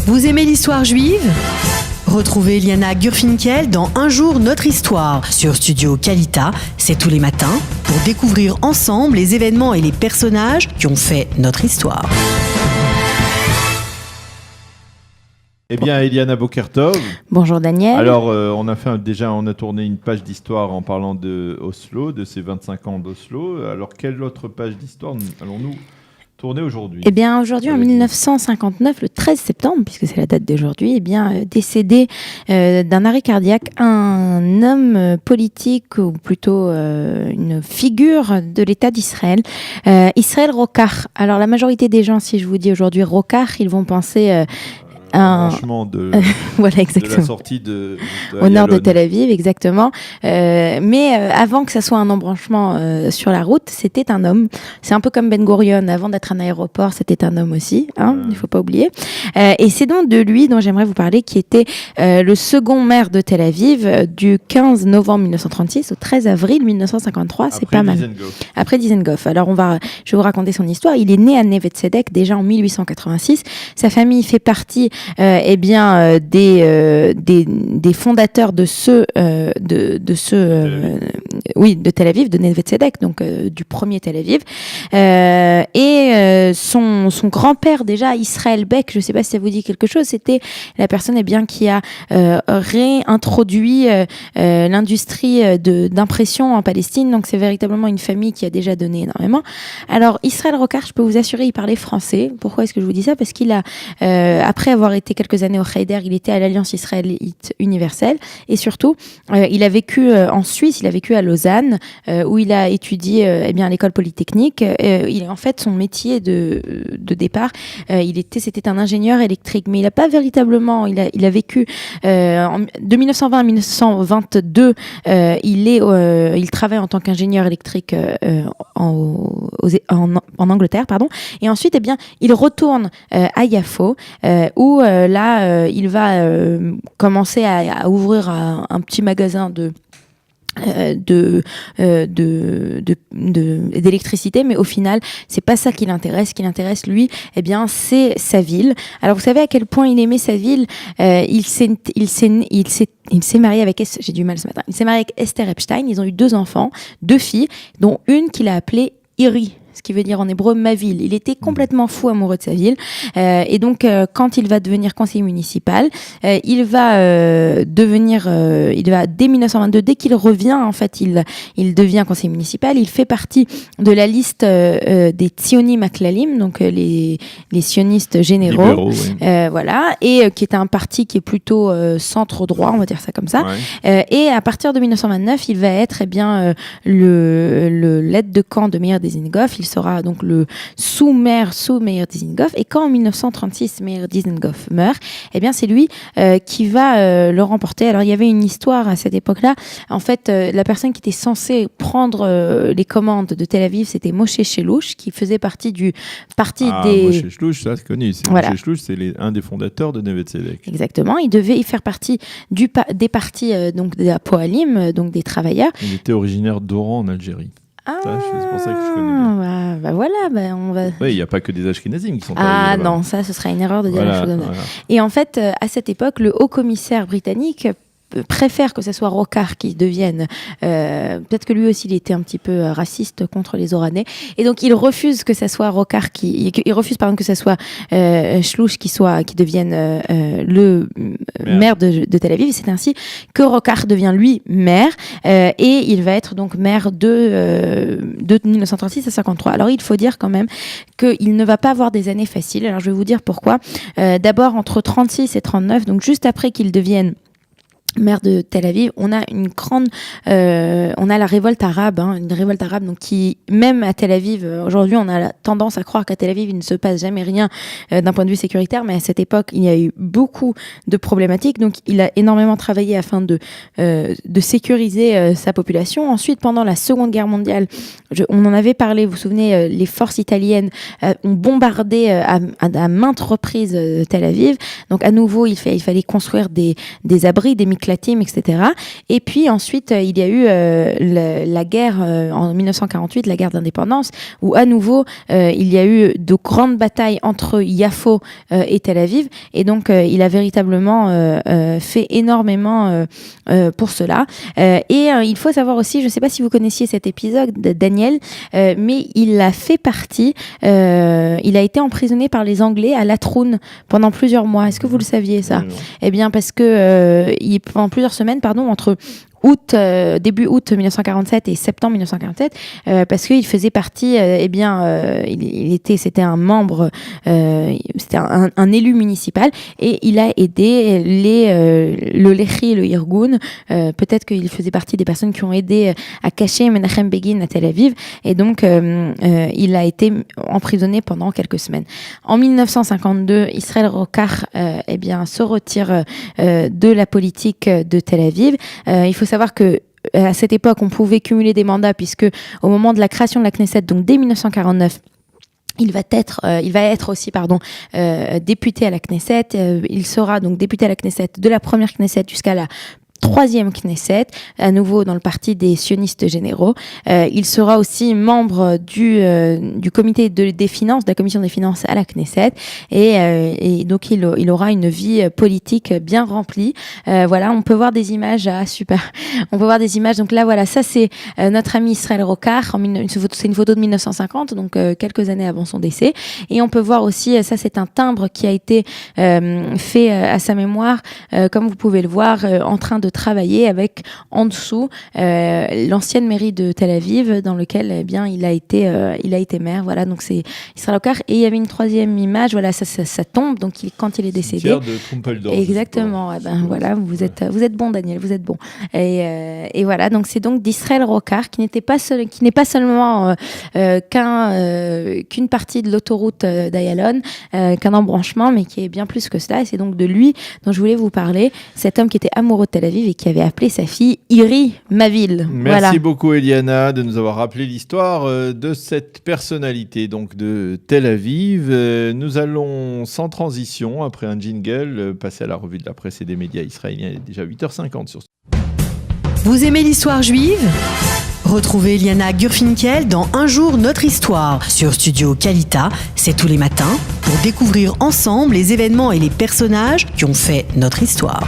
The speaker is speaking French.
Vous aimez l'histoire juive ? Retrouvez Liana Gurfinkel dans Un jour notre histoire sur Studio Kalita, c'est tous les matins, pour découvrir ensemble les événements et les personnages qui ont fait notre histoire. Eh bien, Eliana Bokertov. Bonjour Daniel. Alors, on a tourné une page d'histoire en parlant de Oslo, de ces 25 ans d'Oslo. Alors, quelle autre page d'histoire allons-nous tourner aujourd'hui ? Eh bien, aujourd'hui, en 1959, le 13 septembre, puisque c'est la date d'aujourd'hui, décédé d'un arrêt cardiaque un homme politique, ou plutôt une figure de l'État d'Israël, Israël Rokach. Alors, la majorité des gens, si je vous dis aujourd'hui Rokach, ils vont penser... branchement de voilà, exactement. De la sortie de au nord de Tel Aviv, exactement. Mais avant que ça soit un embranchement sur la route, c'était un homme. C'est un peu comme Ben Gurion. Avant d'être un aéroport, c'était un homme aussi. Il ne faut pas oublier. Et c'est donc de lui dont j'aimerais vous parler, qui était le second maire de Tel Aviv du 15 novembre 1936 au 13 avril 1953. C'est pas mal. Après Dizengoff. Alors, je vais vous raconter son histoire. Il est né à Neve Tzedek déjà en 1886. Sa famille fait partie des fondateurs de Tel Aviv, de Neve Tzedek, donc du premier Tel Aviv. Son grand-père déjà, Israël Beck, je ne sais pas si ça vous dit quelque chose, c'était la personne qui a réintroduit l'industrie d'impression en Palestine. Donc c'est véritablement une famille qui a déjà donné énormément. Alors Israël Rokach, je peux vous assurer, il parlait français. Pourquoi est-ce que je vous dis ça ? Parce qu'il a après avoir été quelques années au Heider, il était à l'Alliance israélite universelle et surtout, il a vécu en Suisse, il a vécu à Lausanne où il a étudié à l'école polytechnique. En fait, son métier de départ, c'était un ingénieur électrique, mais il n'a pas véritablement, il a vécu de 1920 à 1922, il travaille en tant qu'ingénieur électrique en Angleterre, pardon, et ensuite, il retourne à Yafo, où il va commencer à ouvrir un petit magasin d'électricité, mais au final c'est pas ça qui l'intéresse. Ce qui l'intéresse lui, c'est sa ville. Alors vous savez à quel point il aimait sa ville. Il s'est marié avec j'ai du mal ce matin. Il s'est marié avec Esther Epstein. Ils ont eu 2 enfants, 2 filles, dont une qu'il a appelée Iri, ce qui veut dire en hébreu ma ville. Il était complètement fou amoureux de sa ville, et donc quand il va devenir conseiller municipal, il va dès 1922, dès qu'il revient, en fait, il devient conseiller municipal. Il fait partie de la liste des Tzionim Aklalim, donc les sionistes généraux, oui. Voilà, et qui est un parti qui est plutôt centre droit, on va dire ça comme ça. Ouais. Et à partir de 1929, il va être le l'aide de camp de Meir Dizengoff. Il sera donc le sous-maire Meir Dizengoff. Et quand en 1936 Meir Dizengoff meurt, c'est lui qui va le remporter. Alors il y avait une histoire à cette époque-là. En fait, la personne qui était censée prendre les commandes de Tel Aviv, c'était Moshe Shelouch, qui faisait partie du parti des... Moshe Shelouch, ça c'est connu. Voilà. Moshe Shelouch, c'est un des fondateurs de Neve Tzedek. Exactement. Il devait y faire partie des partis donc des Poalim, donc des travailleurs. Il était originaire d'Oran en Algérie. C'est pour ça que je connais bien. On va... Oui, il n'y a pas que des Ashkénazim qui sont arrivés là-bas. Non, ça, ce serait une erreur de dire la chose. Voilà. Et en fait, à cette époque, le haut-commissaire britannique préfère que ce soit Rokach qui devienne, peut-être que lui aussi il était un petit peu raciste contre les Oranais, et donc il refuse que ça soit Rokach que ça soit Shelouch qui devienne le maire de Tel Aviv. Et c'est ainsi que Rokach devient lui maire, et il va être donc maire de 1936 à 53. Alors il faut dire quand même qu'il ne va pas avoir des années faciles. Alors je vais vous dire pourquoi. D'abord entre 36 et 39, donc juste après qu'il devienne maire de Tel Aviv, on a la révolte arabe, une révolte arabe, donc qui, même à Tel Aviv, aujourd'hui, on a la tendance à croire qu'à Tel Aviv, il ne se passe jamais rien d'un point de vue sécuritaire, mais à cette époque, il y a eu beaucoup de problématiques, donc il a énormément travaillé afin de sécuriser sa population. Ensuite, pendant la Seconde Guerre mondiale, on en avait parlé, vous vous souvenez, les forces italiennes ont bombardé à maintes reprises Tel Aviv, donc à nouveau, il fallait construire des abris, des Miklatim, etc. Et puis ensuite, il y a eu la guerre en 1948, la guerre d'indépendance, où à nouveau, il y a eu de grandes batailles entre Yafo et Tel Aviv. Et donc, il a véritablement fait énormément pour cela. Et il faut savoir aussi, je ne sais pas si vous connaissiez cet épisode, Daniel, mais il a fait partie, il a été emprisonné par les Anglais à Latroun pendant plusieurs mois. Est-ce que vous le saviez, ça ? Eh bien, parce que pendant plusieurs semaines, entre début août 1947 et septembre 1947, parce qu'il faisait partie, c'était un membre, c'était un élu municipal, et il a aidé le Lechi et le Irgun. Peut-être qu'il faisait partie des personnes qui ont aidé à cacher Menachem Begin à Tel Aviv, et donc il a été emprisonné pendant quelques semaines. En 1952, Israël Rokach se retire de la politique de Tel Aviv. Il faut savoir que à cette époque, on pouvait cumuler des mandats, puisque au moment de la création de la Knesset, donc dès 1949, il va être aussi député à la Knesset. Il sera donc député à la Knesset de la première Knesset jusqu'à la troisième Knesset, à nouveau dans le parti des sionistes généraux. Il sera aussi membre du comité des finances, de la commission des finances à la Knesset, et donc il aura une vie politique bien remplie. On peut voir des images, super. On peut voir des images. Donc là, voilà, ça c'est notre ami Israël Rokach. C'est une photo de 1950, donc quelques années avant son décès. Et on peut voir aussi, ça c'est un timbre qui a été fait à sa mémoire, comme vous pouvez le voir, en train de travailler avec en dessous l'ancienne mairie de Tel Aviv, dans lequel il a été maire. Voilà, donc c'est Israël Rokach. Et il y avait une troisième image, voilà, ça tombe, donc quand il est décédé. De Trumpeldorf. Exactement. Voilà, vous êtes bon, Daniel, vous êtes bon. Et voilà, donc c'est donc d'Israël Rokach, qui n'est pas seulement qu'une partie de l'autoroute d'Ayalon, qu'un embranchement, mais qui est bien plus que cela. Et c'est donc de lui dont je voulais vous parler, cet homme qui était amoureux de Tel Aviv et qui avait appelé sa fille Iri, ma ville. Merci beaucoup, Eliana, de nous avoir rappelé l'histoire de cette personnalité donc de Tel Aviv. Nous allons sans transition, après un jingle, passer à la revue de la presse et des médias israéliens. Il est déjà 8h50 sur. Vous aimez l'histoire juive ? Retrouvez Eliana Gurfinkel dans Un jour notre histoire sur Studio Kalita. C'est tous les matins pour découvrir ensemble les événements et les personnages qui ont fait notre histoire.